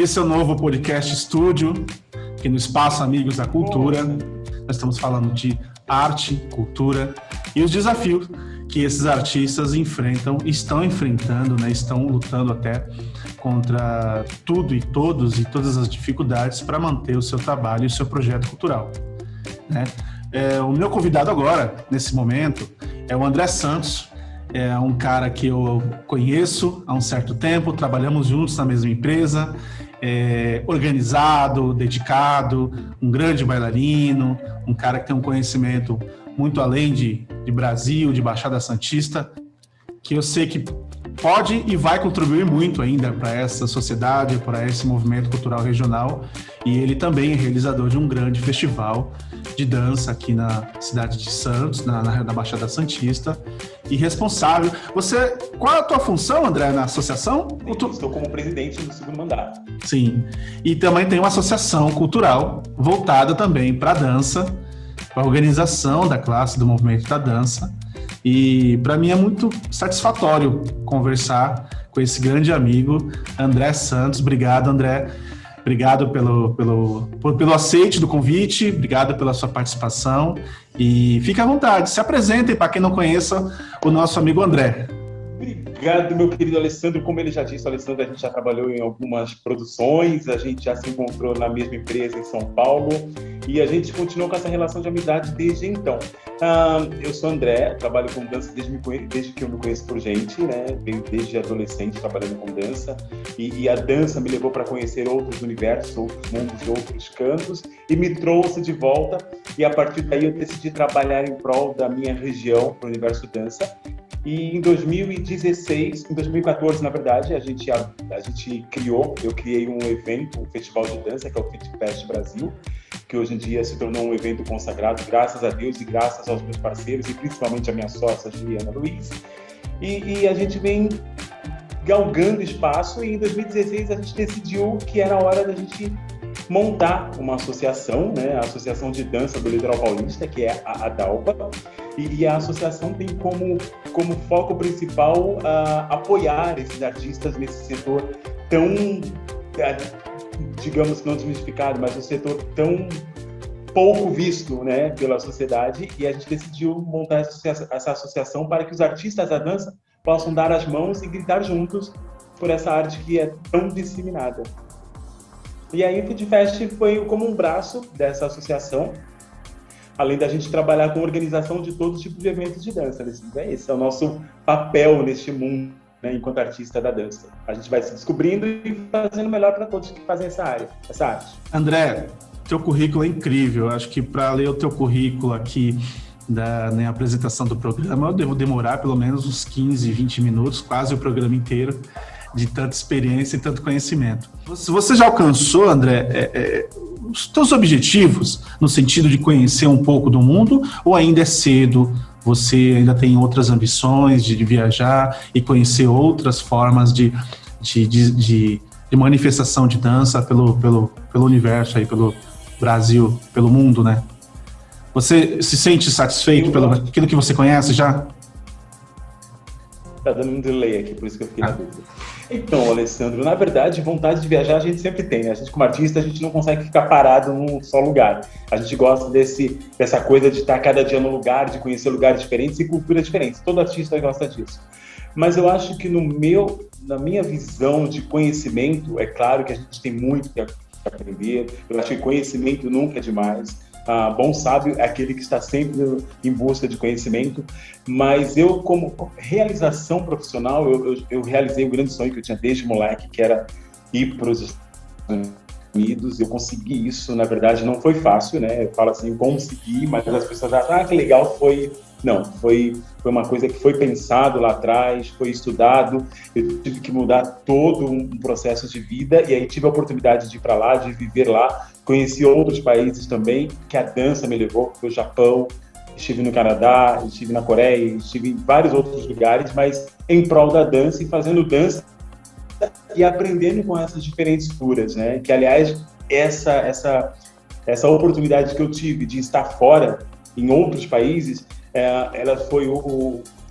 Esse é o novo podcast estúdio, aqui no Espaço Amigos da Cultura. Nós estamos falando de arte, cultura e os desafios que esses artistas estão enfrentando, né? Estão lutando até contra tudo e todos e todas as dificuldades para manter o seu trabalho e o seu projeto cultural, né? O meu convidado agora, nesse momento, é o André Santos. É um cara que eu conheço há um certo tempo, trabalhamos juntos na mesma empresa, organizado, dedicado, um grande bailarino, um cara que tem um conhecimento muito além de Brasil, de Baixada Santista, que eu sei que pode e vai contribuir muito ainda para essa sociedade, para esse movimento cultural regional. E ele também é realizador de um grande festival de dança aqui na cidade de Santos, na Baixada Santista, e responsável. Qual é a tua função, André, na associação? Estou como presidente do segundo mandato. Sim, e também tem uma associação cultural voltada também para a dança, para a organização da classe do movimento da dança. E para mim é muito satisfatório conversar com esse grande amigo, André Santos. Obrigado, André. Obrigado pelo aceite do convite, obrigado pela sua participação. E fique à vontade, se apresentem para quem não conheça o nosso amigo André. Obrigado, meu querido Alessandro. Como ele já disse, Alessandro, a gente já trabalhou em algumas produções, a gente já se encontrou na mesma empresa em São Paulo e a gente continuou com essa relação de amizade desde então. Eu sou André, trabalho com dança desde que eu me conheço por gente, né? Venho desde adolescente trabalhando com dança e a dança me levou para conhecer outros universos, outros mundos e outros cantos e me trouxe de volta, e a partir daí eu decidi trabalhar em prol da minha região, para o universo dança. E em 2014, na verdade, eu criei um evento, um festival de dança, que é o FitFest Brasil, que hoje em dia se tornou um evento consagrado, graças a Deus e graças aos meus parceiros, e principalmente a minha sócia, Juliana Luiz. E a gente vem galgando espaço, e em 2016 a gente decidiu que era a hora da gente montar uma associação, né? A Associação de Dança do Litoral Paulista, que é a ADALPA, e a associação tem como foco principal apoiar esses artistas nesse setor tão, digamos que não desmistificado, mas um setor tão pouco visto, né, pela sociedade, e a gente decidiu montar essa associação para que os artistas da dança possam dar as mãos e gritar juntos por essa arte que é tão disseminada. E aí o FitFest foi como um braço dessa associação, além da gente trabalhar com organização de todo tipo de eventos de dança. Esse é o nosso papel neste mundo, né, enquanto artista da dança. A gente vai se descobrindo e fazendo melhor para todos que fazem essa arte. André, teu currículo é incrível. Acho que para ler o teu currículo aqui na apresentação do programa, eu devo demorar pelo menos uns 15, 20 minutos, quase o programa inteiro, de tanta experiência e tanto conhecimento. Você já alcançou, André, os teus objetivos no sentido de conhecer um pouco do mundo, ou ainda é cedo, você ainda tem outras ambições de viajar e conhecer outras formas de manifestação de dança pelo universo, aí, pelo Brasil, pelo mundo, né? Você se sente satisfeito pelo aquilo que você conhece já? Tá dando um delay aqui, por isso que eu fiquei na dúvida. Então, Alessandro, na verdade, vontade de viajar a gente sempre tem, né? A gente, como artista, a gente não consegue ficar parado num só lugar. A gente gosta dessa coisa de estar cada dia no lugar, de conhecer lugares diferentes e culturas diferentes. Todo artista gosta disso. Mas eu acho que na minha visão de conhecimento, é claro que a gente tem muito que aprender. Eu acho que conhecimento nunca é demais. Bom sábio é aquele que está sempre em busca de conhecimento, mas eu, como realização profissional, eu realizei um grande sonho que eu tinha desde moleque, que era ir para os Estados Unidos. Eu consegui isso, na verdade não foi fácil, né? Eu falo assim, consegui, mas as pessoas acham, que legal, foi uma coisa que foi pensado lá atrás, foi estudado, eu tive que mudar todo um processo de vida, e aí tive a oportunidade de ir para lá, de viver lá, conheci outros países também, que a dança me levou, foi o Japão, estive no Canadá, estive na Coreia, estive em vários outros lugares, mas em prol da dança e fazendo dança e aprendendo com essas diferentes curas, né? Que, aliás, essa oportunidade que eu tive de estar fora, em outros países, ela foi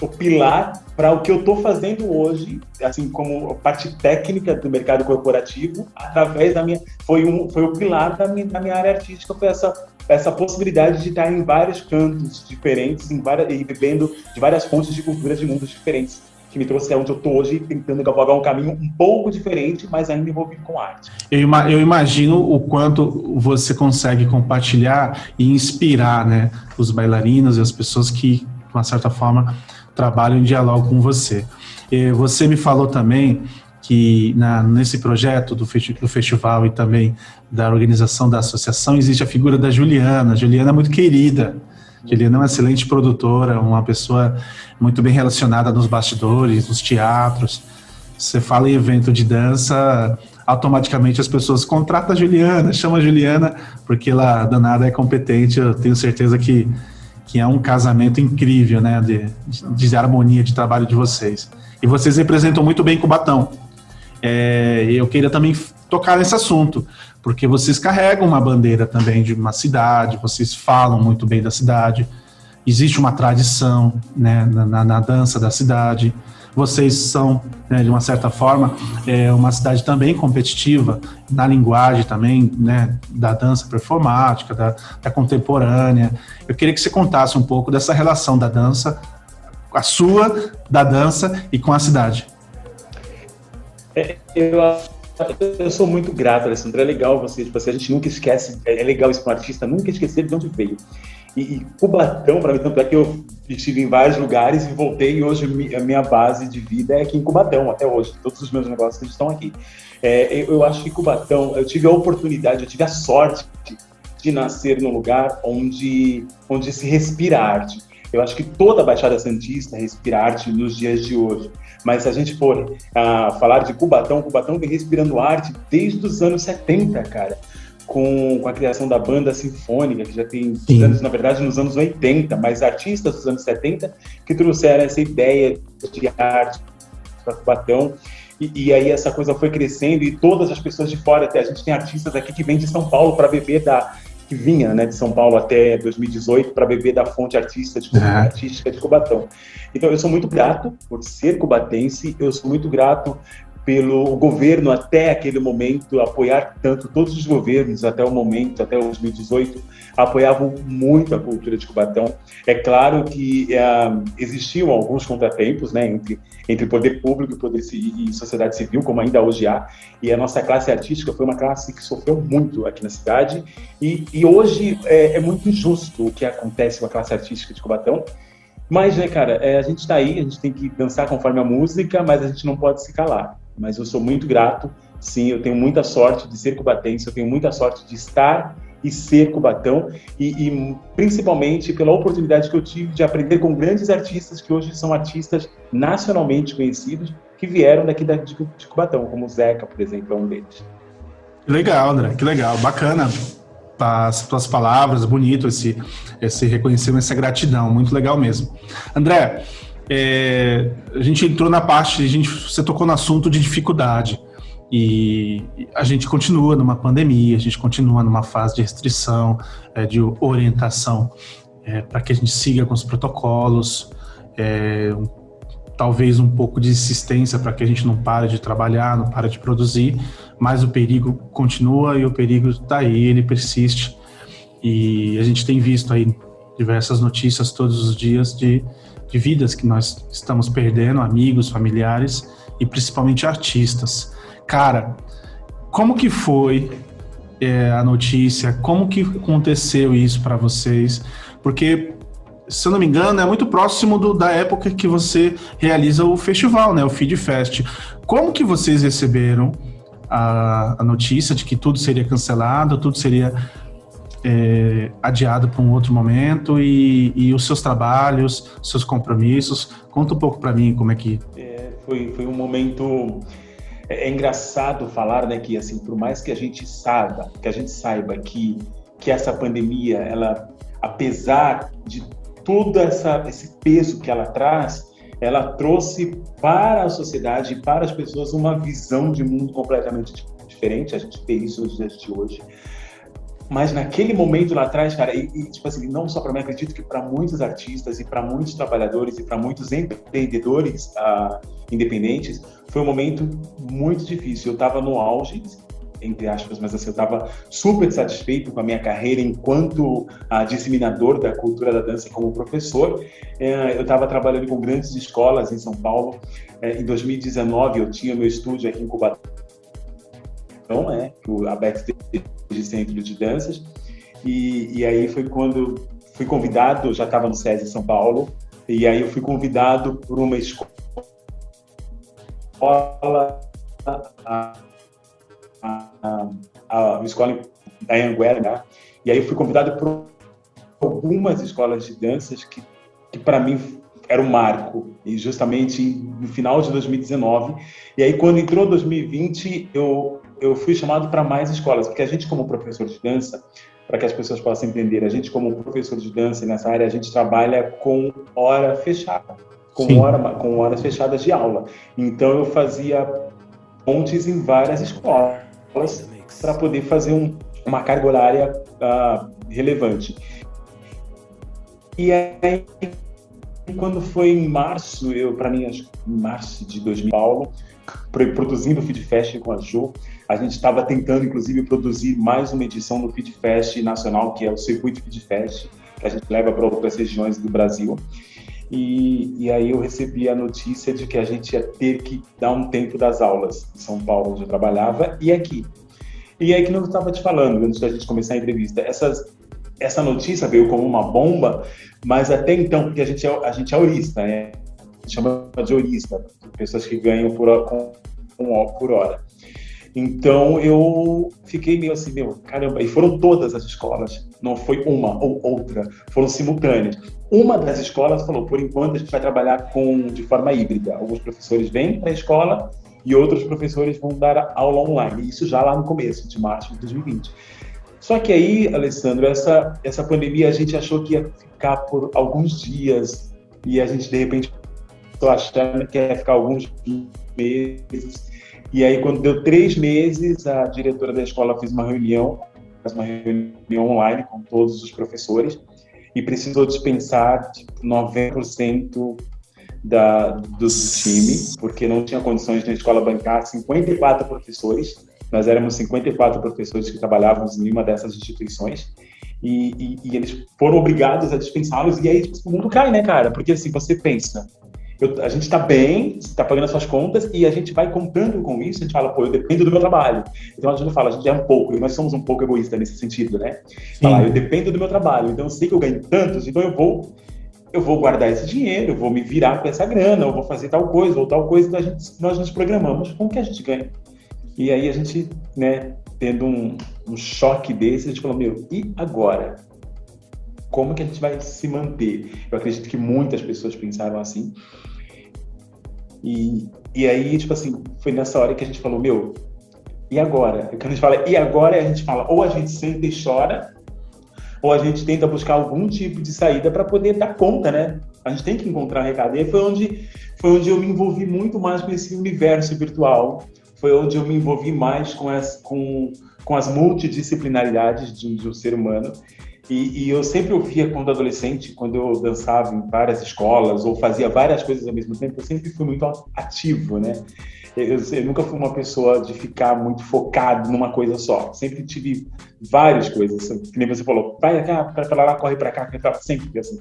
o pilar para o que eu estou fazendo hoje, assim como parte técnica do mercado corporativo, através da minha, foi o pilar da minha área artística, foi essa possibilidade de estar em vários cantos diferentes, e vivendo de várias fontes de culturas de mundos diferentes, que me trouxe aonde eu estou hoje, tentando galgar um caminho um pouco diferente, mas ainda envolvido com arte. Eu imagino o quanto você consegue compartilhar e inspirar, né, os bailarinos e as pessoas que, de uma certa forma, trabalham em diálogo com você. E você me falou também que nesse projeto do festival e também da organização da associação existe a figura da Juliana. A Juliana é muito querida. A Juliana é uma excelente produtora, uma pessoa muito bem relacionada nos bastidores, nos teatros. Você fala em evento de dança, automaticamente as pessoas contratam a Juliana, chamam a Juliana, porque ela danada é competente. Eu tenho certeza que é um casamento incrível, né, de harmonia de trabalho de vocês. E vocês representam muito bem Cubatão. Eu queria também tocar nesse assunto, porque vocês carregam uma bandeira também de uma cidade, vocês falam muito bem da cidade, existe uma tradição, né, na dança da cidade. Vocês são, né, de uma certa forma, uma cidade também competitiva na linguagem também, né, da dança performática, da contemporânea. Eu queria que você contasse um pouco dessa relação da dança, a sua, da dança e com a cidade. Eu sou muito grato, Alessandro. É legal você, tipo assim, a gente nunca esquece, é legal isso para um artista, nunca esquecer de onde veio. E Cubatão, para mim, tanto é que eu estive em vários lugares e voltei, e hoje a minha base de vida é aqui em Cubatão, até hoje. Todos os meus negócios estão aqui. Eu acho que Cubatão, eu tive a oportunidade, eu tive a sorte de nascer num lugar onde se respira arte. Eu acho que toda a Baixada Santista respira arte nos dias de hoje. Mas se a gente for falar de Cubatão vem respirando arte desde os anos 70, cara. Com a criação da banda sinfônica, que já tem anos, na verdade, nos anos 80, mas artistas dos anos 70 que trouxeram essa ideia de arte para Cubatão. E aí essa coisa foi crescendo e todas as pessoas de fora, até a gente tem artistas aqui que vêm de São Paulo para beber que vinha, né, de São Paulo até 2018 para beber da fonte artística de Cubatão. Então eu sou muito grato por ser cubatense, eu sou muito grato pelo governo até aquele momento apoiar tanto, todos os governos até o momento, até 2018, apoiavam muito a cultura de Cubatão. É claro que existiam alguns contratempos, né, entre poder público e sociedade civil, como ainda hoje há, e a nossa classe artística foi uma classe que sofreu muito aqui na cidade, e hoje é muito injusto o que acontece com a classe artística de Cubatão. Mas, né, cara, a gente está aí, a gente tem que dançar conforme a música, mas a gente não pode se calar. Mas eu sou muito grato, sim, eu tenho muita sorte de ser cubatense, eu tenho muita sorte de estar e ser Cubatão, e principalmente pela oportunidade que eu tive de aprender com grandes artistas que hoje são artistas nacionalmente conhecidos, que vieram daqui de Cubatão, como o Zeca, por exemplo, é um deles. Que legal, André, que legal, bacana. As tuas palavras, bonito esse reconhecimento, essa gratidão, muito legal mesmo. André, a gente entrou na parte, você tocou no assunto de dificuldade, e a gente continua numa pandemia, a gente continua numa fase de restrição, de orientação, para que a gente siga com os protocolos, talvez um pouco de insistência para que a gente não pare de trabalhar, não pare de produzir, mas o perigo continua e o perigo está aí, ele persiste, e a gente tem visto aí diversas notícias todos os dias de vidas que nós estamos perdendo, amigos, familiares e principalmente artistas. Cara, como que foi a notícia? Como que aconteceu isso para vocês? Porque, se eu não me engano, é muito próximo da época que você realiza o festival, né? O Feed Fest. Como que vocês receberam a notícia de que tudo seria cancelado, tudo seria adiado para um outro momento, e os seus trabalhos, seus compromissos? Conta um pouco para mim como é que... Foi um momento... É engraçado falar, né, que assim, por mais que a gente saiba que essa pandemia, ela, apesar de todo esse peso que ela traz, ela trouxe para a sociedade e para as pessoas uma visão de mundo completamente diferente. A gente vê isso nos dias de hoje. Mas naquele momento lá atrás, cara, tipo assim, não só para mim, acredito que para muitos artistas e para muitos trabalhadores e para muitos empreendedores independentes, foi um momento muito difícil. Eu estava no auge, entre aspas, mas assim, eu estava super satisfeito com a minha carreira enquanto disseminador da cultura da dança como professor. Eu estava trabalhando com grandes escolas em São Paulo. Em 2019, eu tinha meu estúdio aqui em Cubatão, a Backstage Centro de Danças, e aí foi quando fui convidado, já estava no SESI São Paulo, e aí eu fui convidado por uma escola, uma escola da Anhanguera, né? E aí eu fui convidado por algumas escolas de danças que para mim era um marco, e justamente no final de 2019, e aí quando entrou 2020, eu fui chamado para mais escolas, porque a gente como professor de dança, para que as pessoas possam entender, a gente como professor de dança nessa área, a gente trabalha com hora fechada, com horas fechadas de aula. Então eu fazia pontes em várias escolas para poder fazer uma carga horária relevante. E aí, quando foi em março, para mim, acho que em março de 2000, Paulo, produzindo o Feed Fest com a Jo, a gente estava tentando, inclusive, produzir mais uma edição do Feed Fest nacional, que é o Circuito Feed Fest, que a gente leva para outras regiões do Brasil. E aí eu recebi a notícia de que a gente ia ter que dar um tempo das aulas em São Paulo, onde eu trabalhava, e aqui. E aí que eu estava te falando, antes da gente começar a entrevista, essa notícia veio como uma bomba, mas até então, porque a gente é aurista, né? A gente chama de aurista, pessoas que ganham por hora. Então eu fiquei meio assim, caramba, e foram todas as escolas, não foi uma ou outra, foram simultâneas. Uma das escolas falou, por enquanto a gente vai trabalhar de forma híbrida, alguns professores vêm para a escola e outros professores vão dar aula online, isso já lá no começo de março de 2020. Só que aí, Alessandro, essa pandemia a gente achou que ia ficar por alguns dias e a gente de repente estou achando que ia ficar alguns meses. E aí, quando deu 3 meses, a diretora da escola fez uma reunião online com todos os professores e precisou dispensar 90% do time, porque não tinha condições na escola bancar 54 professores. Nós éramos 54 professores que trabalhávamos em uma dessas instituições e eles foram obrigados a dispensá-los. E aí o mundo cai, né, cara? Porque assim, você pensa... a gente está bem, está pagando as suas contas e a gente vai contando com isso, a gente fala, eu dependo do meu trabalho. Então a gente fala, a gente é um pouco, nós somos um pouco egoístas nesse sentido, né? Falar, eu dependo do meu trabalho, então eu sei que eu ganho tantos, então eu vou guardar esse dinheiro, eu vou me virar com essa grana, eu vou fazer tal coisa ou tal coisa, então nós nos programamos com o que a gente ganha. E aí a gente, né, tendo um choque desse, a gente falou, e agora? Como que a gente vai se manter? Eu acredito que muitas pessoas pensaram assim. E aí, tipo assim, foi nessa hora que a gente falou, e agora? Quando a gente fala, e agora? A gente fala, ou a gente senta e chora, ou a gente tenta buscar algum tipo de saída para poder dar conta, né? A gente tem que encontrar recado. E aí foi onde eu me envolvi muito mais com esse universo virtual. Foi onde eu me envolvi mais com as multidisciplinaridades de um ser humano. E eu sempre ouvia quando adolescente, quando eu dançava em várias escolas ou fazia várias coisas ao mesmo tempo, eu sempre fui muito ativo, né? Eu nunca fui uma pessoa de ficar muito focado numa coisa só. Sempre tive várias coisas. Que nem você falou, vai cá, para lá, corre para cá, sempre assim.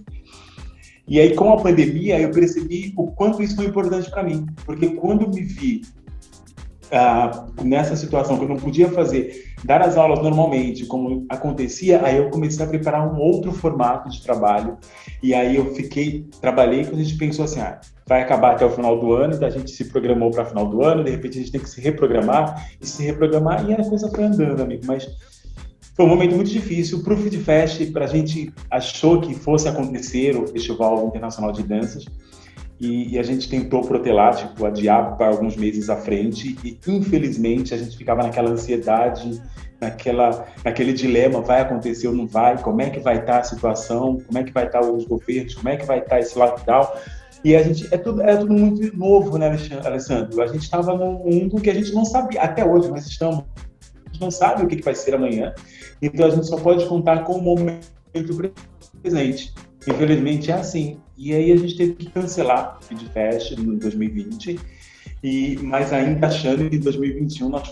E aí, com a pandemia, eu percebi o quanto isso foi importante para mim. Porque quando me vi nessa situação que eu não podia dar as aulas normalmente, como acontecia, aí eu comecei a preparar um outro formato de trabalho, e aí eu trabalhei quando a gente pensou assim, vai acabar até o final do ano, então a gente se programou para o final do ano, de repente a gente tem que se reprogramar, e a coisa foi andando, amigo, mas foi um momento muito difícil para o Feed Fest, para a gente achou que fosse acontecer o Festival Internacional de Danças, e a gente tentou protelar, adiar para alguns meses à frente, e infelizmente a gente ficava naquela ansiedade, naquele dilema, vai acontecer ou não vai, como é que vai estar a situação, como é que vai estar os governos, como é que vai estar esse lockdown. E a gente, é tudo muito novo, né, Alessandro? A gente estava num mundo que a gente não sabia, até hoje nós estamos não sabe o que vai ser amanhã, então a gente só pode contar com o momento presente. Infelizmente é assim. E aí a gente teve que cancelar o FeedFest em 2020, mas ainda achando que em 2021 nós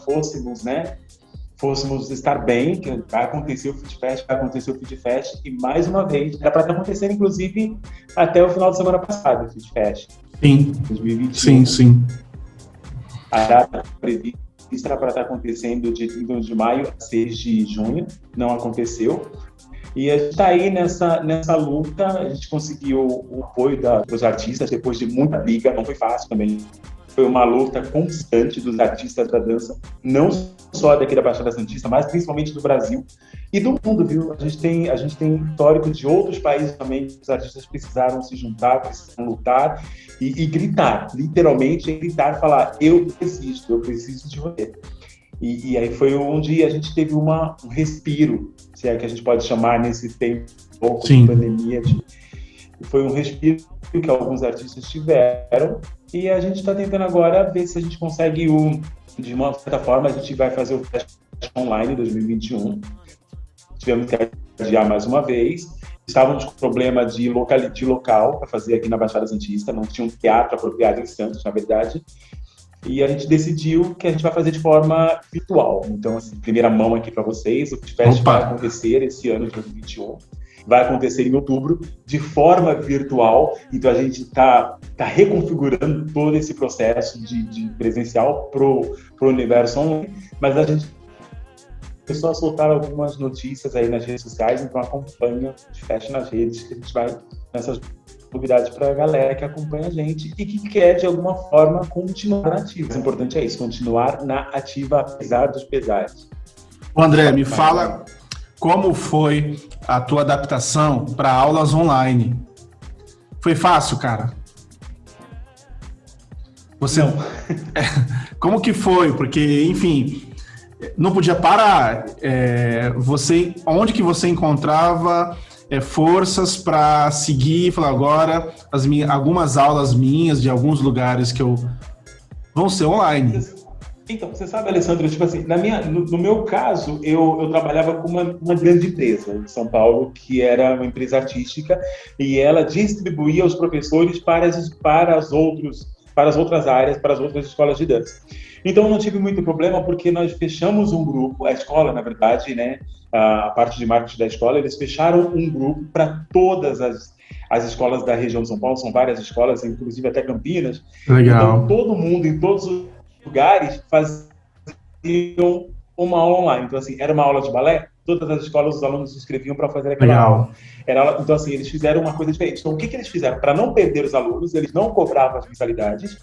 fôssemos estar bem, que vai acontecer o FeedFest, e mais uma vez, era para estar acontecendo, inclusive, até o final de semana passado, o FeedFest. Sim. 2021. Sim. A data prevista era para estar acontecendo de 31 de maio a 6 de junho, não aconteceu. E a gente está aí nessa luta, a gente conseguiu o apoio dos artistas, depois de muita briga, não foi fácil também. Foi uma luta constante dos artistas da dança, não só daqui da Baixada Santista, mas principalmente do Brasil e do mundo, viu? A gente tem histórico de outros países também, que os artistas precisaram se juntar, precisaram lutar e gritar, literalmente gritar, falar, eu preciso de você. E aí foi onde a gente teve um respiro, se é que a gente pode chamar nesse tempo pouco de pandemia. Foi um respiro que alguns artistas tiveram e a gente está tentando agora ver se a gente consegue, de uma certa forma, a gente vai fazer o Fest Online 2021. Tivemos que adiar mais uma vez. Estávamos com problema de local para fazer aqui na Baixada Santista, não tinha um teatro apropriado em Santos, na verdade. E a gente decidiu que a gente vai fazer de forma virtual. Então, assim, primeira mão aqui para vocês, o FeedFest vai acontecer esse ano de 2021. Vai acontecer em outubro, de forma virtual. Então, a gente está reconfigurando todo esse processo de presencial para o universo online. Mas a gente começou a soltar algumas notícias aí nas redes sociais, então acompanha o FeedFest nas redes, que a gente vai nessas novidades para a galera que acompanha a gente e que quer, de alguma forma, continuar na ativa. O importante é isso, continuar na ativa, apesar dos pesares. André, me fala como foi a tua adaptação para aulas online. Foi fácil, cara? Não. Como que foi? Porque, enfim, não podia parar. Onde que você encontrava forças para seguir, falar agora algumas aulas minhas de alguns lugares que vão ser online. Então, você sabe, Alessandro, tipo assim, no meu caso, eu trabalhava com uma grande empresa em São Paulo, que era uma empresa artística, e ela distribuía os professores para as outras áreas, para as outras escolas de dança. Então, eu não tive muito problema, porque nós fechamos um grupo, a escola, na verdade, né, a parte de marketing da escola, eles fecharam um grupo para todas as escolas da região de São Paulo, são várias escolas, inclusive até Campinas. Legal. Então, todo mundo, em todos os lugares, faziam uma aula online. Então, assim, era uma aula de balé, todas as escolas, os alunos se inscreviam para fazer aquela aula. Então, assim, eles fizeram uma coisa diferente. Então, o que eles fizeram? Para não perder os alunos, eles não cobravam as mensalidades,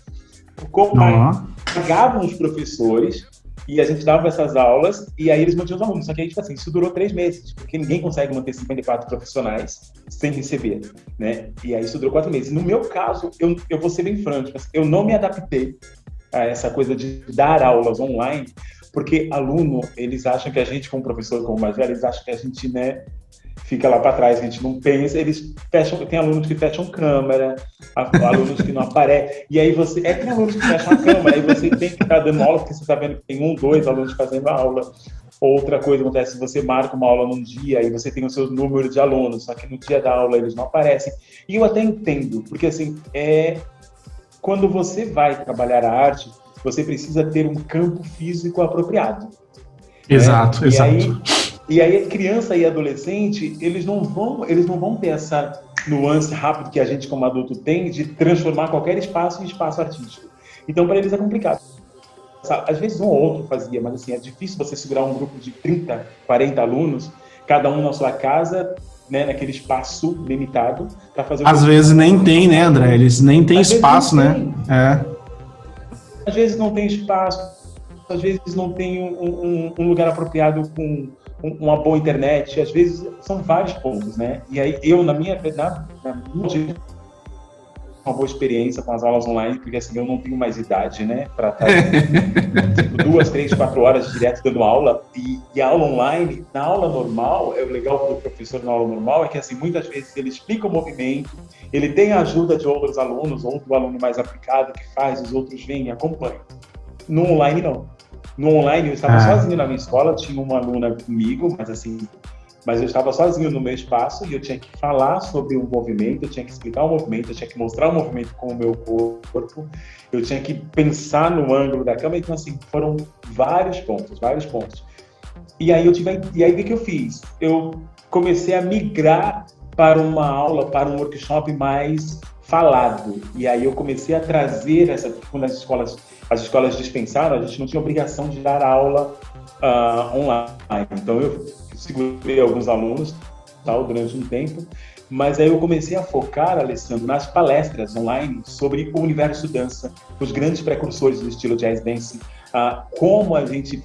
pagavam os professores, e a gente dava essas aulas, e aí eles mantinham os alunos. Só que aí, tipo assim, isso durou 3 meses, porque ninguém consegue manter 54 profissionais sem receber, né? E aí isso durou 4 meses. No meu caso, eu vou ser bem franco, eu não me adaptei a essa coisa de dar aulas online, porque aluno, eles acham que a gente, como professor, como mais velho, eles acham que a gente, né, fica lá para trás, a gente não pensa, eles fecham, tem alunos que fecham câmera, alunos que não aparecem, e aí tem alunos que fecham a câmera, aí você tem que estar dando aula, porque você está vendo que tem 1, 2 alunos fazendo a aula. Outra coisa acontece, você marca uma aula num dia e você tem o seu número de alunos, só que no dia da aula eles não aparecem. E eu até entendo, porque assim, quando você vai trabalhar a arte, você precisa ter um campo físico apropriado. Exato, né? exato. E aí criança e adolescente, eles não vão ter essa nuance rápida que a gente como adulto tem de transformar qualquer espaço em espaço artístico. Então, para eles é complicado. Às vezes um ou outro fazia, mas assim, é difícil você segurar um grupo de 30, 40 alunos, cada um na sua casa, né, naquele espaço limitado, para fazer... Às vezes nem tem, né, André? Eles nem têm espaço, né? Às vezes não tem espaço, às vezes não tem um lugar apropriado com uma boa internet, às vezes são vários pontos, né? E aí eu, na minha uma boa experiência com as aulas online, porque assim, eu não tenho mais idade, né, para estar 2, 3, 4 horas direto dando aula, e a aula online, na aula normal, o legal do professor na aula normal é que assim, muitas vezes ele explica o movimento, ele tem a ajuda de outros alunos, ou do aluno mais aplicado que faz, os outros vêm e acompanham. No online, não. No online, eu estava sozinho na minha escola, tinha uma aluna comigo, mas eu estava sozinho no meu espaço e eu tinha que falar sobre o movimento, eu tinha que explicar o movimento, eu tinha que mostrar o movimento com o meu corpo, eu tinha que pensar no ângulo da câmera. Então, assim, foram vários pontos. E aí, o que eu fiz? Eu comecei a migrar para uma aula, para um workshop mais falado. E aí eu comecei a trazer quando as escolas dispensaram, a gente não tinha obrigação de dar aula online. Então eu segurei alguns alunos durante um tempo, mas aí eu comecei a focar, Alessandro, nas palestras online sobre o universo dança, os grandes precursores do estilo jazz dance, como a gente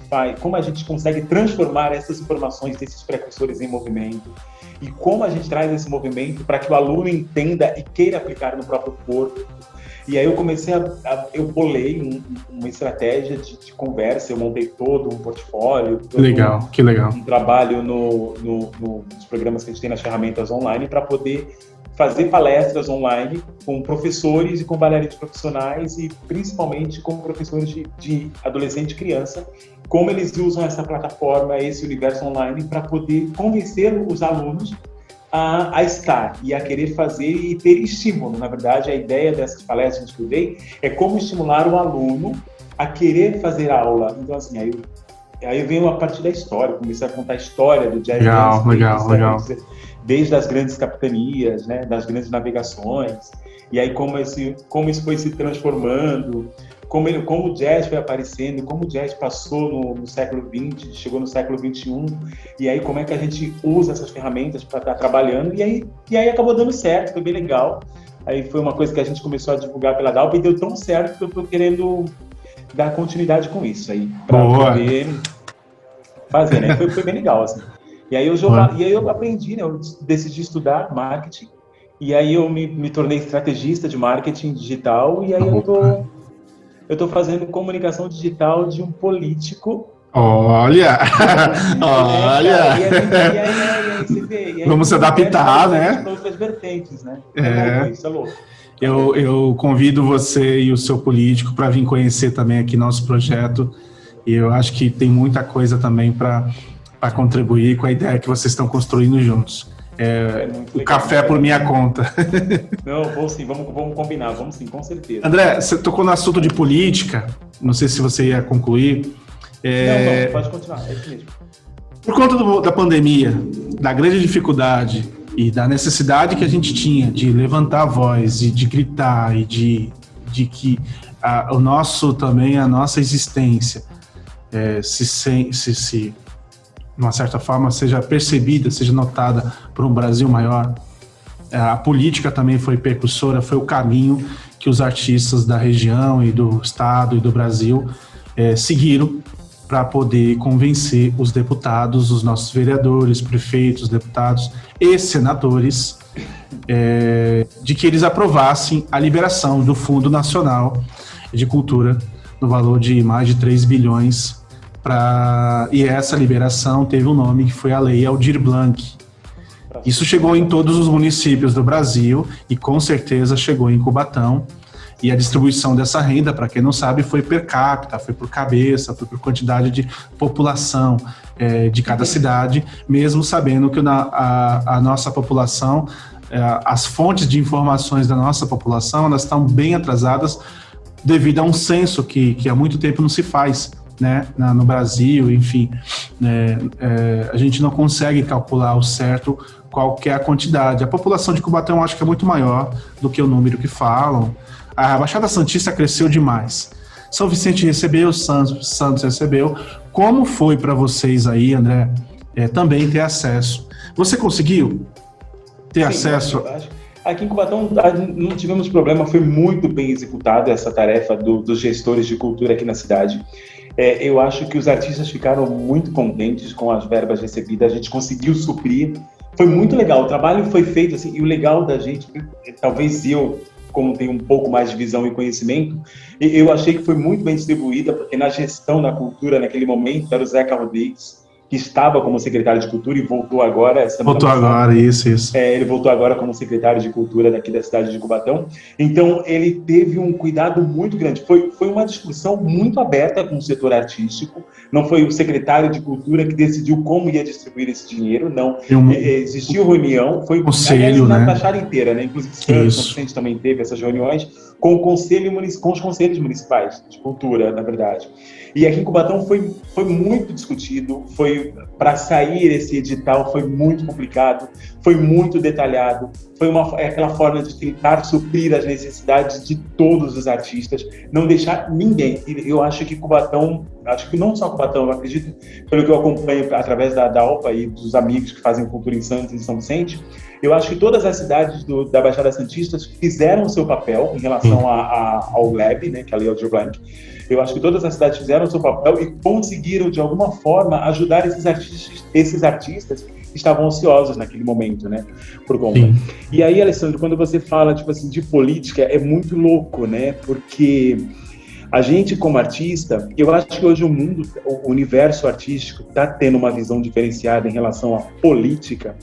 consegue transformar essas informações desses precursores em movimento, e como a gente traz esse movimento para que o aluno entenda e queira aplicar no próprio corpo. E aí eu comecei eu bolei uma estratégia de conversa, eu montei todo um portfólio. Que legal. Um trabalho nos programas que a gente tem nas ferramentas online para poder fazer palestras online com professores e com bailarinos profissionais e principalmente com professores de adolescente e criança, como eles usam essa plataforma, esse universo online, para poder convencer os alunos a estar e a querer fazer e ter estímulo. Na verdade, a ideia dessas palestras que eu dei é como estimular o aluno a querer fazer aula. Então, assim, aí eu venho a partir da história, comecei a contar a história do jazz dance, legal. Desde as grandes capitanias, né, das grandes navegações, e aí como isso foi se transformando, como o jazz foi aparecendo, como o jazz passou no século XX, chegou no século XXI, e aí como é que a gente usa essas ferramentas para estar trabalhando, e aí acabou dando certo, foi bem legal. Aí foi uma coisa que a gente começou a divulgar pela DALP e deu tão certo que eu estou querendo dar continuidade com isso aí, para poder fazer, né? Foi bem legal, assim. E aí eu aprendi, né? Eu decidi estudar marketing, e aí eu me tornei estrategista de marketing digital, e aí eu tô fazendo comunicação digital de um político. Olha! Olha! E aí você vê. Vamos se adaptar, né? Outras vertentes, né? Isso é louco. Eu convido você e o seu político para vir conhecer também aqui nosso projeto, e eu acho que tem muita coisa também para contribuir com a ideia que vocês estão construindo juntos. O legal, café por minha conta. Não, vamos sim, vamos combinar, vamos sim, com certeza. André, você tocou no assunto de política, não sei se você ia concluir. Não, pode continuar, é isso mesmo. Por conta da pandemia, da grande dificuldade e da necessidade que a gente tinha de levantar a voz e de gritar e de que a nossa existência se de uma certa forma, seja percebida, seja notada por um Brasil maior. A política também foi precursora, foi o caminho que os artistas da região e do estado e do Brasil seguiram para poder convencer os deputados, os nossos vereadores, prefeitos, deputados e senadores de que eles aprovassem a liberação do Fundo Nacional de Cultura no valor de mais de 3 bilhões. E essa liberação teve um nome que foi a Lei Aldir Blanc. Isso chegou em todos os municípios do Brasil e com certeza chegou em Cubatão. E a distribuição dessa renda, para quem não sabe, foi per capita, foi por cabeça, foi por quantidade de população de cada cidade, mesmo sabendo que a nossa população, as fontes de informações da nossa população, elas estão bem atrasadas devido a um censo que há muito tempo não se faz. Né, no Brasil, enfim, a gente não consegue calcular ao certo qual que é a quantidade. A população de Cubatão acho que é muito maior do que o número que falam. A Baixada Santista cresceu demais. São Vicente recebeu, Santos recebeu. Como foi para vocês aí, André, também ter acesso? Você conseguiu ter acesso? Aqui em Cubatão não tivemos problema, foi muito bem executada essa tarefa dos gestores de cultura aqui na cidade. Eu acho que os artistas ficaram muito contentes com as verbas recebidas, a gente conseguiu suprir, foi muito legal, o trabalho foi feito assim, e o legal da gente, talvez eu, como tenho um pouco mais de visão e conhecimento, eu achei que foi muito bem distribuída, porque na gestão da cultura naquele momento era o Zeca Rodrigues, que estava como secretário de Cultura e voltou agora. Voltou agora, isso. Ele voltou agora como secretário de Cultura daqui da cidade de Cubatão. Então, ele teve um cuidado muito grande. Foi uma discussão muito aberta com o setor artístico. Não foi o secretário de Cultura que decidiu como ia distribuir esse dinheiro, não. Existiu reunião, foi conselho, na né? Baixada inteira, né? Inclusive, São Vicente também teve essas reuniões com com os conselhos municipais de cultura, na verdade. E aqui em Cubatão foi muito discutido, para sair esse edital foi muito complicado, foi muito detalhado, foi aquela forma de tentar suprir as necessidades de todos os artistas, não deixar ninguém. E eu acho que Cubatão, acho que não só Cubatão, eu acredito, pelo que eu acompanho através da OPA e dos amigos que fazem cultura em Santos e São Vicente, eu acho que todas as cidades da Baixada Santista fizeram o seu papel em relação ao LEB, né, que é a Lei Aldir Blanc. Eu acho que todas as cidades fizeram o seu papel e conseguiram, de alguma forma, ajudar esses artistas que estavam ociosos naquele momento, né, por conta. Sim. E aí, Alessandro, quando você fala, tipo assim, de política, é muito louco, né, porque a gente, como artista, eu acho que hoje o universo artístico está tendo uma visão diferenciada em relação à política,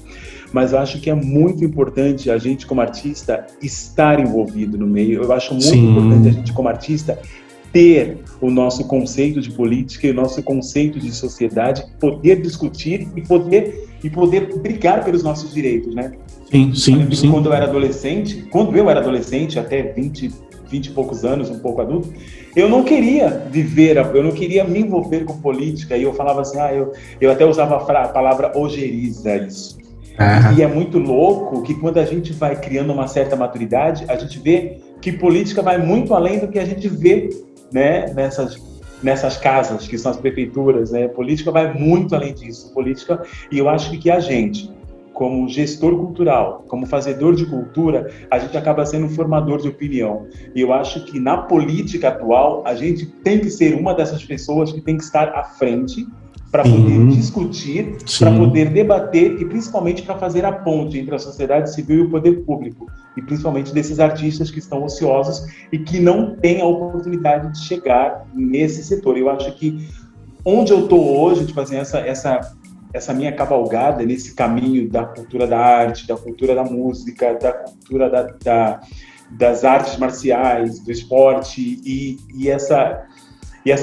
mas eu acho que é muito importante a gente, como artista, estar envolvido no meio. Eu acho muito importante a gente, como artista, ter o nosso conceito de política e o nosso conceito de sociedade, poder discutir e poder brigar pelos nossos direitos, né? Sim. Quando eu era adolescente, até 20 e poucos anos, um pouco adulto, eu não queria me envolver com política, e eu falava assim, eu até usava a palavra ojeriza isso. E é muito louco que quando a gente vai criando uma certa maturidade, a gente vê que política vai muito além do que a gente vê, né, nessas casas, que são as prefeituras, né? Política vai muito além disso. E eu acho que a gente, como gestor cultural, como fazedor de cultura, a gente acaba sendo um formador de opinião. E eu acho que na política atual, a gente tem que ser uma dessas pessoas que tem que estar à frente para poder discutir, para poder debater e principalmente para fazer a ponte entre a sociedade civil e o poder público, e principalmente desses artistas que estão ociosos e que não têm a oportunidade de chegar nesse setor. Eu acho que onde eu estou hoje, tipo assim, essa minha cavalgada nesse caminho da cultura da arte, da cultura da música, da cultura das artes marciais, do esporte e essa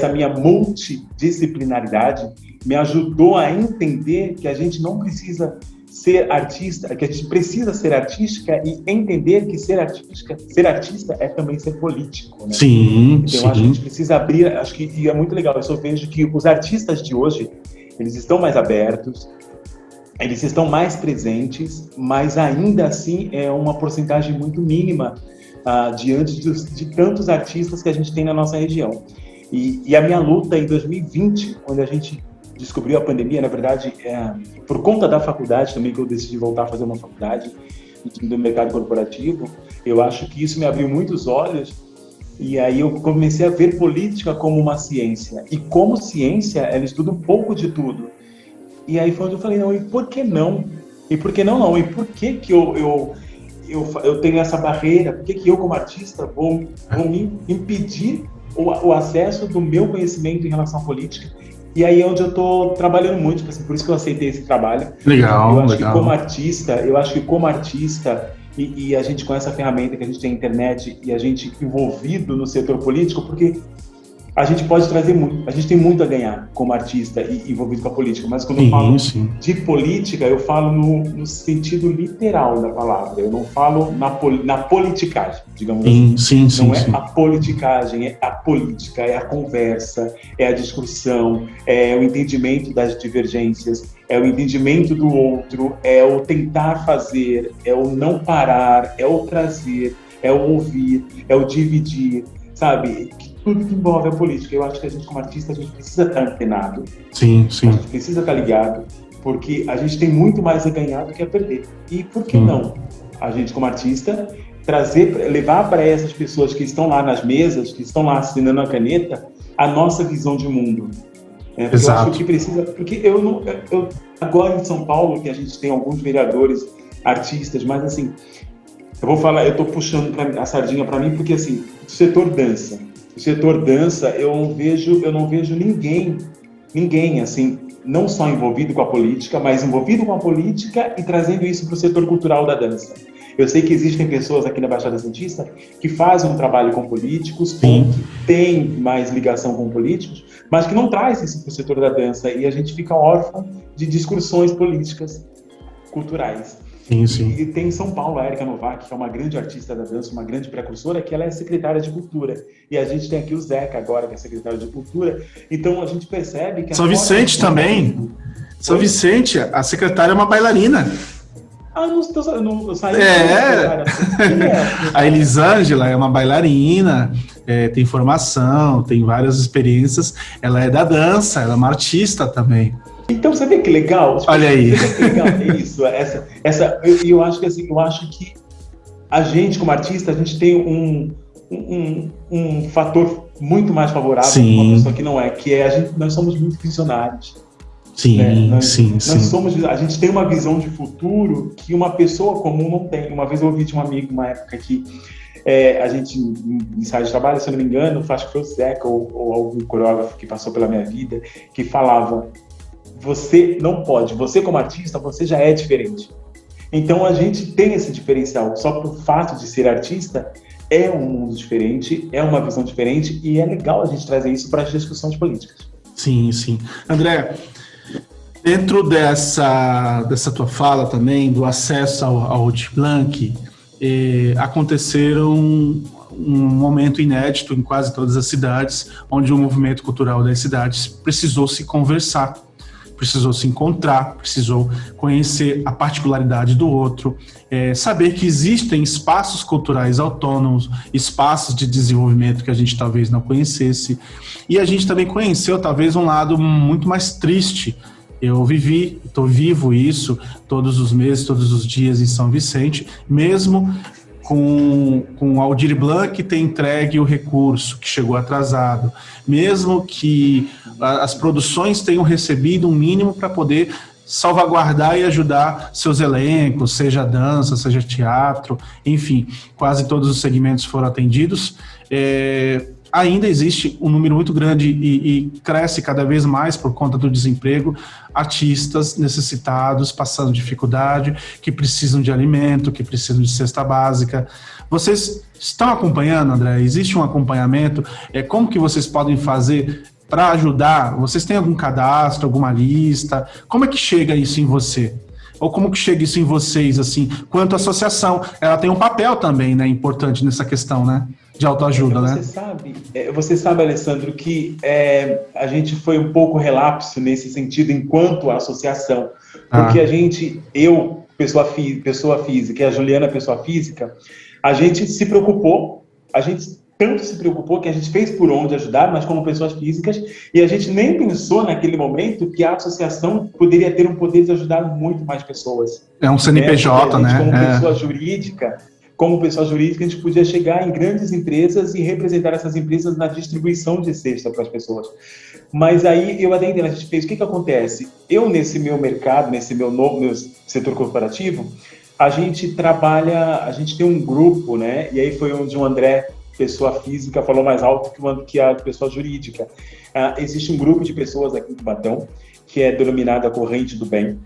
minha multidisciplinaridade me ajudou a entender que a gente não precisa ser artista, que a gente precisa ser artística e entender que ser artista é também ser político, né? Então, acho que a gente precisa abrir, e é muito legal, eu vejo que os artistas de hoje, eles estão mais abertos, eles estão mais presentes, mas ainda assim é uma porcentagem muito mínima diante de tantos artistas que a gente tem na nossa região. E a minha luta em 2020, quando a gente descobriu a pandemia, na verdade, por conta da faculdade também, que eu decidi voltar a fazer uma faculdade do mercado corporativo, eu acho que isso me abriu muitos olhos, e aí eu comecei a ver política como uma ciência. E como ciência, ela estuda um pouco de tudo. E aí foi onde eu falei, não, e por que não? E por que não? E por que que eu tenho essa barreira? Por que que eu, como artista, vou me impedir o acesso do meu conhecimento em relação à política? E aí é onde eu estou trabalhando muito, assim, por isso que eu aceitei esse trabalho. Legal, eu acho que como artista, e a gente com essa ferramenta que a gente tem na internet e a gente envolvido no setor político, porque a gente pode trazer muito, a gente tem muito a ganhar como artista e envolvido com a política, mas quando eu falo de política, eu falo no sentido literal da palavra, eu não falo na politicagem, digamos assim. Não é a politicagem, é a política, é a conversa, é a discussão, é o entendimento das divergências, é o entendimento do outro, é o tentar fazer, é o não parar, é o trazer, é o ouvir, é o dividir, sabe? Tudo que envolve a política. Eu acho que a gente, como artista, a gente precisa estar antenado. A gente precisa estar ligado, porque a gente tem muito mais a ganhar do que a perder. E por que não? A gente, como artista, levar para essas pessoas que estão lá nas mesas, que estão lá assinando a caneta, a nossa visão de mundo. Porque eu acho que precisa... Porque agora em São Paulo, que a gente tem alguns vereadores, artistas, mas assim, eu estou puxando a sardinha para mim, porque assim, o setor dança, eu não vejo ninguém assim não só envolvido com a política, mas envolvido com a política e trazendo isso para o setor cultural da dança. Eu sei que existem pessoas aqui na Baixada Santista que fazem um trabalho com políticos, que têm mais ligação com políticos, mas que não traz isso para o setor da dança, e a gente fica órfão de discussões políticas culturais. Sim. E tem em São Paulo a Érica Novak, que é uma grande artista da dança, uma grande precursora, que ela é secretária de cultura. E a gente tem aqui o Zeca agora, que é secretário de cultura. Então a gente percebe que... São Vicente também. São Vicente, a secretária é uma bailarina. Não saiu. A Elisângela é uma bailarina, tem formação, tem várias experiências. Ela é da dança, ela é uma artista também. Então, você vê que legal? Olha aí. Você vê que legal isso? Eu acho que assim, eu acho que a gente, como artista, a gente tem um fator muito mais favorável que uma pessoa que não é, que é nós somos muito visionários. Sim. A gente tem uma visão de futuro que uma pessoa comum não tem. Uma vez eu ouvi de um amigo, uma época que a gente, em ensaio de trabalho, se eu não me engano, acho que foi o Zeca ou algum coreógrafo que passou pela minha vida, que falava: você não pode, você como artista, você já é diferente. Então a gente tem esse diferencial, só pelo fato de ser artista, é um mundo diferente, é uma visão diferente, e é legal a gente trazer isso para as discussões políticas. Sim. André, dentro dessa tua fala também, do acesso ao Aldir Blanc, aconteceram um momento inédito em quase todas as cidades, onde o movimento cultural das cidades precisou se conversar, precisou se encontrar, precisou conhecer a particularidade do outro, saber que existem espaços culturais autônomos, espaços de desenvolvimento que a gente talvez não conhecesse, e a gente também conheceu talvez um lado muito mais triste. Eu estou vivo isso todos os meses, todos os dias em São Vicente, mesmo com o Aldir Blanc ter entregue o recurso que chegou atrasado, mesmo que as produções tenham recebido um mínimo para poder salvaguardar e ajudar seus elencos, seja dança, seja teatro, enfim, quase todos os segmentos foram atendidos. Ainda existe um número muito grande e cresce cada vez mais por conta do desemprego, artistas necessitados, passando dificuldade, que precisam de alimento, que precisam de cesta básica. Vocês estão acompanhando, André? Existe um acompanhamento? Como que vocês podem fazer para ajudar? Vocês têm algum cadastro, alguma lista? Como é que chega isso em você? Ou como que chega isso em vocês, assim, quanto associação? Ela tem um papel também, né, importante nessa questão, né? De autoajuda, né? Você sabe, Alessandro, que a gente foi um pouco relapso nesse sentido enquanto associação, porque eu, pessoa física, e a Juliana, pessoa física, a gente se preocupou, tanto se preocupou que a gente fez por onde ajudar, mas como pessoas físicas, e a gente nem pensou naquele momento que a associação poderia ter um poder de ajudar muito mais pessoas. É um CNPJ, né? Como pessoa jurídica, a gente podia chegar em grandes empresas e representar essas empresas na distribuição de cesta para as pessoas. Mas aí, eu até entendo, a gente fez, o que acontece? Eu, nesse meu mercado, nesse meu setor corporativo, a gente tem um grupo, né? E aí foi onde o André, pessoa física, falou mais alto que a pessoa jurídica. Existe um grupo de pessoas aqui em Cubatão, que é denominada a Corrente do Bem.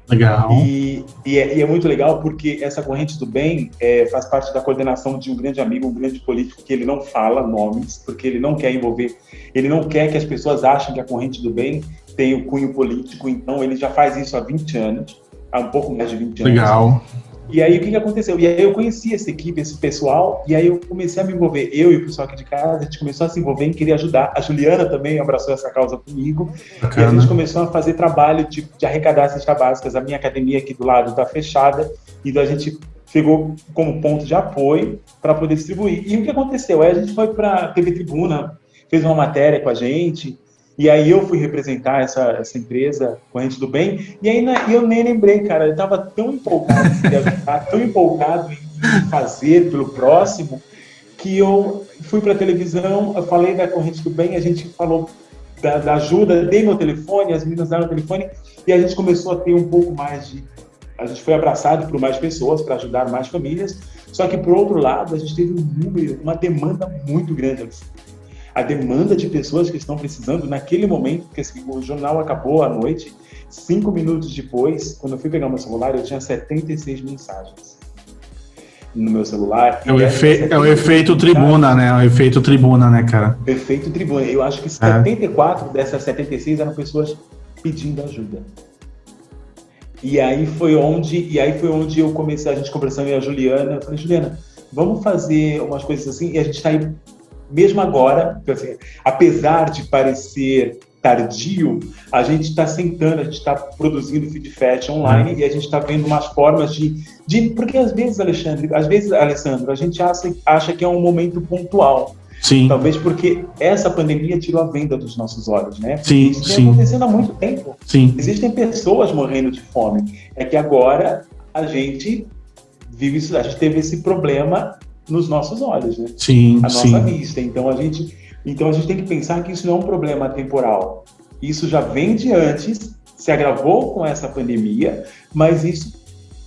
Legal. E é muito legal porque essa Corrente do Bem faz parte da coordenação de um grande amigo, um grande político, que ele não fala nomes, porque ele não quer envolver, ele não quer que as pessoas achem que a Corrente do Bem tem o cunho político, então ele já faz isso há 20 anos, há um pouco mais de 20 anos. Legal. E aí, o que aconteceu? E aí eu conheci essa equipe, esse pessoal, e aí eu comecei a me envolver. Eu e o pessoal aqui de casa, a gente começou a se envolver em querer ajudar. A Juliana também abraçou essa causa comigo. Bacana. E a gente começou a fazer trabalho de arrecadar cestas básicas. A minha academia aqui do lado está fechada, então a gente pegou como ponto de apoio para poder distribuir. E o que aconteceu? Aí a gente foi para a TV Tribuna, fez uma matéria com a gente, e aí eu fui representar essa empresa, Corrente do Bem, e aí eu nem lembrei, cara, eu estava tão empolgado em ajudar, tão empolgado em fazer pelo próximo, que eu fui para a televisão, eu falei da Corrente do Bem, a gente falou da ajuda, dei meu telefone, as meninas deram o telefone, e a gente começou a ter um pouco mais de... A gente foi abraçado por mais pessoas para ajudar mais famílias, só que, por outro lado, a gente teve uma demanda muito grande. a demanda de pessoas que estão precisando naquele momento, porque assim, o jornal acabou à noite, 5 minutos depois, quando eu fui pegar meu celular, eu tinha 76 mensagens no meu celular. É o efeito tribuna, né? É o efeito tribuna, né, cara? Efeito tribuna. Eu acho que 74 dessas 76 eram pessoas pedindo ajuda. E aí foi onde eu comecei, a gente conversando, e a Juliana, eu falei, Juliana, vamos fazer umas coisas assim, e a gente está aí, mesmo agora, assim, apesar de parecer tardio, a gente está sentando, a gente está produzindo feedback online e a gente está vendo umas formas de... Porque às vezes, Alessandro, a gente acha que é um momento pontual. Sim. Talvez porque essa pandemia tirou a venda dos nossos olhos, né? Sim, isso vem acontecendo há muito tempo. Sim. Existem pessoas morrendo de fome. É que agora a gente vive isso, a gente teve esse problema nos nossos olhos, né? Sim, a nossa vista. Então a gente tem que pensar que isso não é um problema temporal. Isso já vem de antes, se agravou com essa pandemia, mas isso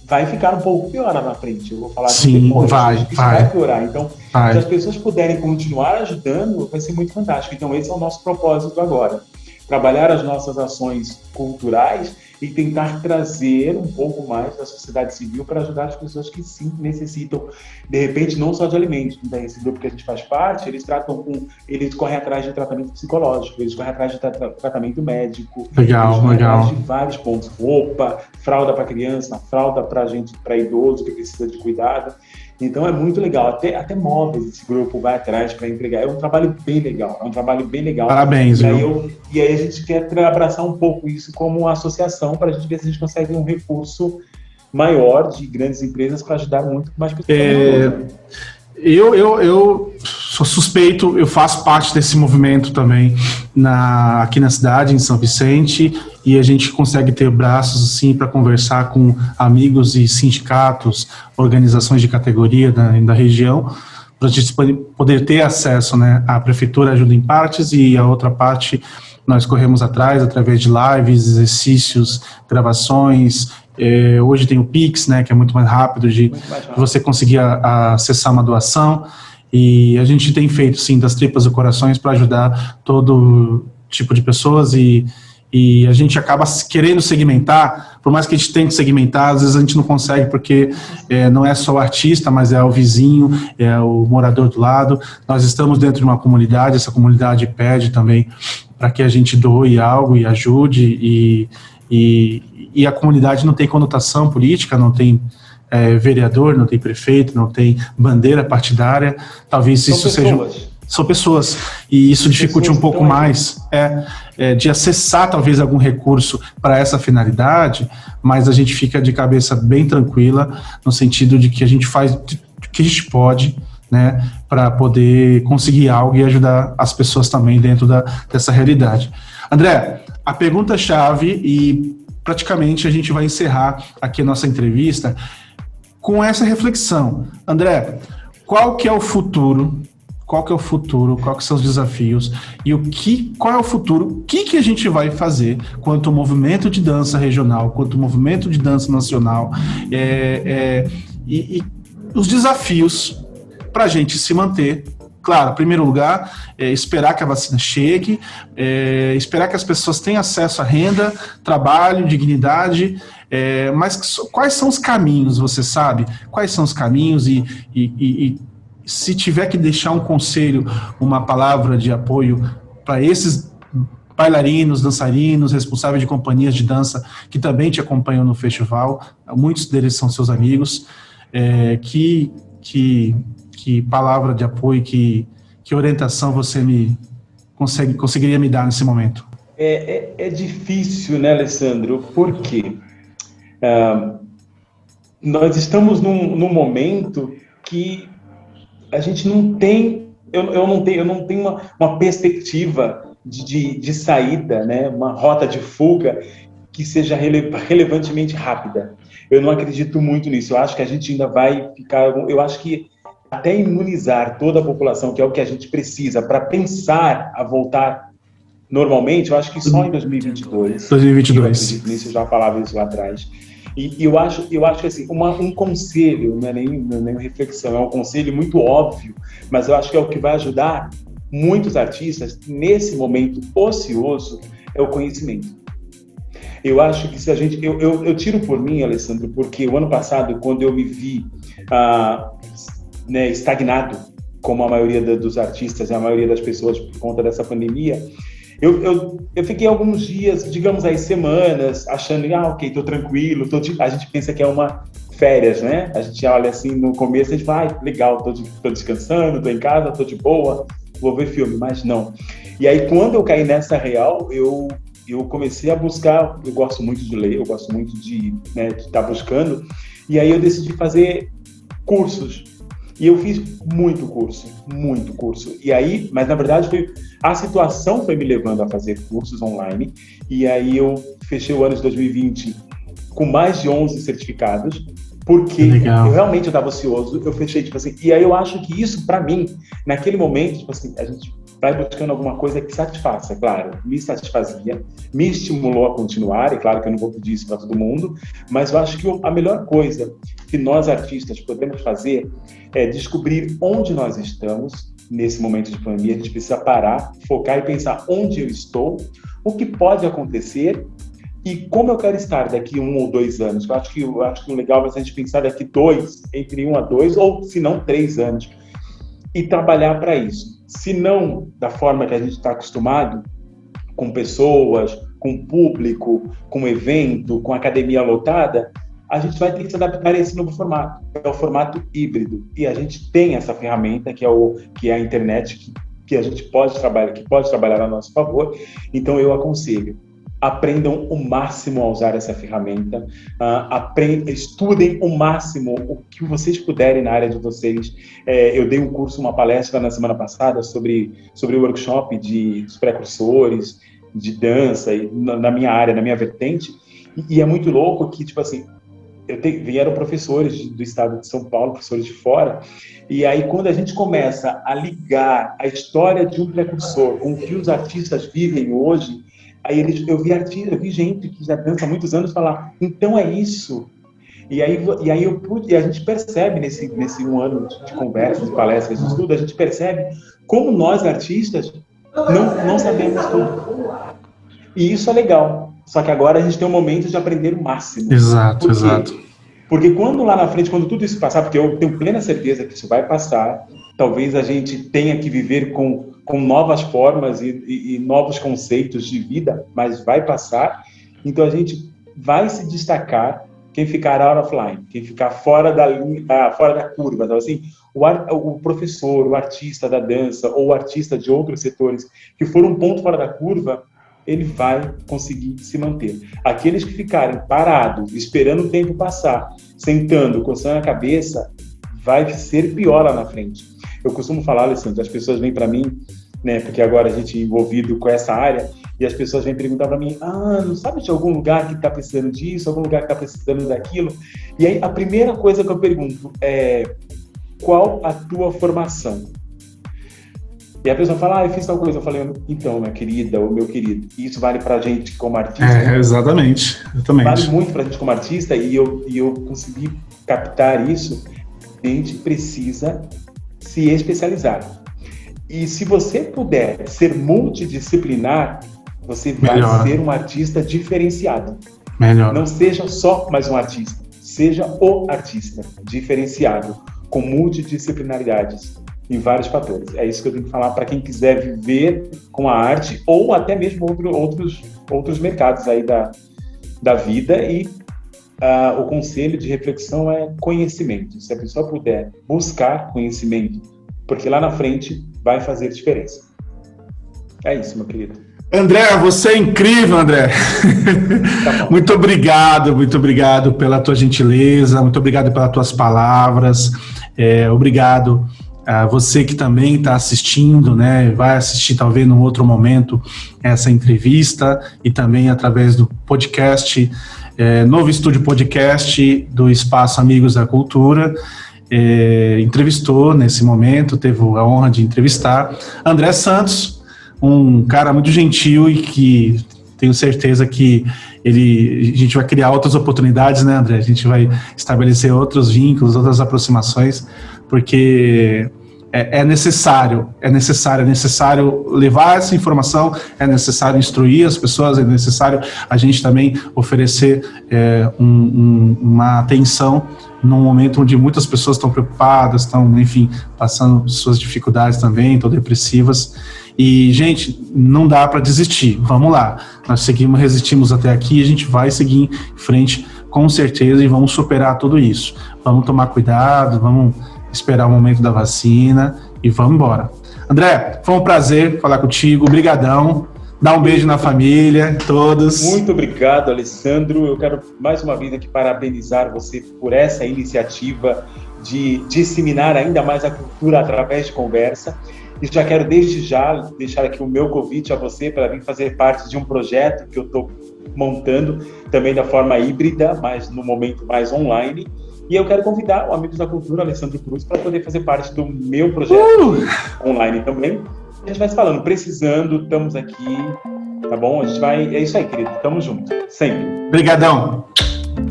vai ficar um pouco pior lá na frente. Eu vou falar depois. Vai piorar. Então, se as pessoas puderem continuar ajudando, vai ser muito fantástico. Então, esse é o nosso propósito agora. Trabalhar as nossas ações culturais e tentar trazer um pouco mais da sociedade civil para ajudar as pessoas que sim necessitam, de repente, não só de alimentos, da esse grupo que a gente faz parte, eles correm atrás de tratamento psicológico, eles correm atrás de tratamento médico, atrás de vários pontos, roupa, fralda para criança, fralda para idoso que precisa de cuidado. Então é muito legal, até móveis esse grupo vai atrás para entregar, é um trabalho bem legal, Parabéns, e aí a gente quer abraçar um pouco isso como uma associação para a gente ver se a gente consegue um recurso maior de grandes empresas para ajudar muito mais pessoas. Eu sou suspeito, eu faço parte desse movimento também aqui na cidade, em São Vicente, e a gente consegue ter braços assim para conversar com amigos e sindicatos, organizações de categoria da região, para a gente poder ter acesso, né? A prefeitura ajuda em partes e a outra parte nós corremos atrás através de lives, exercícios, gravações. Hoje tem o Pix, né, que é muito mais rápido de você conseguir acessar uma doação, e a gente tem feito, sim, das tripas e corações para ajudar todo tipo de pessoas, e a gente acaba querendo segmentar, por mais que a gente tente segmentar, às vezes a gente não consegue, porque não é só o artista, mas é o vizinho, é o morador do lado. Nós estamos dentro de uma comunidade, essa comunidade pede também para que a gente doe algo e ajude, e a comunidade não tem conotação política, não tem vereador, não tem prefeito, não tem bandeira partidária. Talvez isso seja... São pessoas, e isso dificulte um pouco mais de acessar talvez algum recurso para essa finalidade, mas a gente fica de cabeça bem tranquila, no sentido de que a gente faz o que a gente pode, né, para poder conseguir algo e ajudar as pessoas também dentro dessa realidade. André, a pergunta-chave, e praticamente a gente vai encerrar aqui a nossa entrevista com essa reflexão. André, qual que é o futuro? Qual que são os desafios e qual é o futuro, o que a gente vai fazer quanto ao movimento de dança regional, quanto ao movimento de dança nacional, e os desafios para a gente se manter. Claro, em primeiro lugar, esperar que a vacina chegue, esperar que as pessoas tenham acesso à renda, trabalho, dignidade, mas quais são os caminhos, você sabe? Quais são os caminhos e se tiver que deixar um conselho, uma palavra de apoio para esses bailarinos, dançarinos, responsáveis de companhias de dança que também te acompanham no festival, muitos deles são seus amigos, que palavra de apoio, que orientação você conseguiria me dar nesse momento? É difícil, né, Alessandro? Por quê? Nós estamos num momento que a gente não tem, eu não tenho uma perspectiva de saída, né? Uma rota de fuga que seja relevantemente rápida. Eu não acredito muito nisso. Eu acho que a gente ainda vai ficar... Eu acho que até imunizar toda a população, que é o que a gente precisa para pensar a voltar normalmente, eu acho que só em 2022. 2022. Eu acredito nisso, eu já falava isso lá atrás. E eu acho que assim, um conselho, não é nem reflexão, é um conselho muito óbvio, mas eu acho que é o que vai ajudar muitos artistas, nesse momento ocioso, é o conhecimento. Eu acho que se a gente... Eu tiro por mim, Alessandro, porque o ano passado, quando eu me vi estagnado, como a maioria dos artistas e a maioria das pessoas por conta dessa pandemia, eu fiquei alguns dias, digamos aí, semanas, achando, ok, tô tranquilo, a gente pensa que é uma férias, né? A gente olha assim, no começo, a gente fala, legal, tô descansando, tô em casa, tô de boa, vou ver filme, mas não. E aí, quando eu caí nessa real, eu comecei a buscar, eu gosto muito de ler, eu gosto muito de estar buscando, e aí eu decidi fazer cursos. E eu fiz muito curso. E aí, mas na verdade a situação foi me levando a fazer cursos online, e aí eu fechei o ano de 2020 com mais de 11 certificados, porque eu realmente estava ocioso, eu fechei, tipo assim, e aí eu acho que isso, para mim, naquele momento, tipo assim, a gente vai buscando alguma coisa que satisfaça, claro, me satisfazia, me estimulou a continuar, e claro que eu não vou pedir isso para todo mundo, mas eu acho que a melhor coisa que nós artistas podemos fazer é descobrir onde nós estamos nesse momento de pandemia. A gente precisa parar, focar e pensar onde eu estou, o que pode acontecer e como eu quero estar daqui 1 ou 2 anos. Eu acho que o legal é a gente pensar daqui entre 1 a 2 ou se não 3 anos e trabalhar para isso. Se não da forma que a gente está acostumado, com pessoas, com público, com evento, com academia lotada, a gente vai ter que se adaptar a esse novo formato, que é o formato híbrido. E a gente tem essa ferramenta, que é a internet, que a gente pode trabalhar a nosso favor. Então, eu aconselho, aprendam o máximo a usar essa ferramenta, estudem o máximo o que vocês puderem na área de vocês. Eu dei uma palestra na semana passada sobre o workshop dos precursores, de dança, na minha área, na minha vertente, e é muito louco que, tipo assim, vieram professores do estado de São Paulo, professores de fora, e aí quando a gente começa a ligar a história de um precursor com o que os artistas vivem hoje, aí eu vi gente que já dança há muitos anos falar, então é isso. E aí a gente percebe nesse 1 ano de conversas, de palestras, de estudo, a gente percebe como nós artistas não sabemos tudo. E isso é legal. Só que agora a gente tem um momento de aprender o máximo. Exato. Porque quando lá na frente, quando tudo isso passar, porque eu tenho plena certeza que isso vai passar, talvez a gente tenha que viver com novas formas e novos conceitos de vida, mas vai passar. Então a gente vai se destacar quem ficar out of line, quem ficar fora da curva. Então, assim, o professor, o artista da dança ou o artista de outros setores que for um ponto fora da curva, ele vai conseguir se manter. Aqueles que ficarem parados, esperando o tempo passar, sentando, coçando a cabeça, vai ser pior lá na frente. Eu costumo falar, Alessandro, as pessoas vêm para mim, né, porque agora a gente é envolvido com essa área, e as pessoas vêm perguntar para mim, não sabe de algum lugar que está precisando disso, algum lugar que está precisando daquilo? E aí a primeira coisa que eu pergunto é, qual a tua formação? E a pessoa fala, eu fiz tal coisa. Eu falei, então, minha querida ou meu querido, isso vale pra gente como artista. Exatamente. Vale muito pra gente como artista, e eu consegui captar isso. A gente precisa se especializar. E se você puder ser multidisciplinar, você vai ser um artista diferenciado. Melhor. Não seja só mais um artista, seja o artista diferenciado, com multidisciplinaridades em vários fatores. É isso que eu tenho que falar para quem quiser viver com a arte ou até mesmo outros mercados aí da vida. E o conselho de reflexão é conhecimento. Se a pessoa puder buscar conhecimento, porque lá na frente vai fazer diferença. É isso, meu querido. André, você é incrível, André. Tá muito obrigado pela tua gentileza, muito obrigado pelas tuas palavras, obrigado a você que também está assistindo, né, vai assistir talvez num outro momento essa entrevista e também através do podcast, Novo Estúdio Podcast do Espaço Amigos da Cultura, entrevistou nesse momento, teve a honra de entrevistar André Santos, um cara muito gentil e que tenho certeza que a gente vai criar outras oportunidades, né, André? A gente vai estabelecer outros vínculos, outras aproximações, porque é necessário levar essa informação, é necessário instruir as pessoas, é necessário a gente também oferecer uma atenção num momento onde muitas pessoas estão preocupadas, estão, enfim, passando suas dificuldades também, estão depressivas. E, gente, não dá para desistir. Vamos lá. Nós resistimos até aqui, a gente vai seguir em frente com certeza e vamos superar tudo isso. Vamos tomar cuidado, vamos esperar o momento da vacina e vamos embora. André, foi um prazer falar contigo. Obrigadão. Dá um beijo na família, todos. Muito obrigado, Alessandro. Eu quero mais uma vez aqui parabenizar você por essa iniciativa de disseminar ainda mais a cultura através de conversa. E já quero desde já deixar aqui o meu convite a você para vir fazer parte de um projeto que eu estou montando também da forma híbrida, mas no momento mais online. E eu quero convidar o Amigos da Cultura, Alessandro Cruz, para poder fazer parte do meu projeto online também. A gente vai se falando, precisando, estamos aqui, tá bom? A gente vai, é isso aí, querido, tamo junto, sempre. Obrigadão.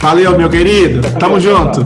Valeu, meu querido, tamo junto.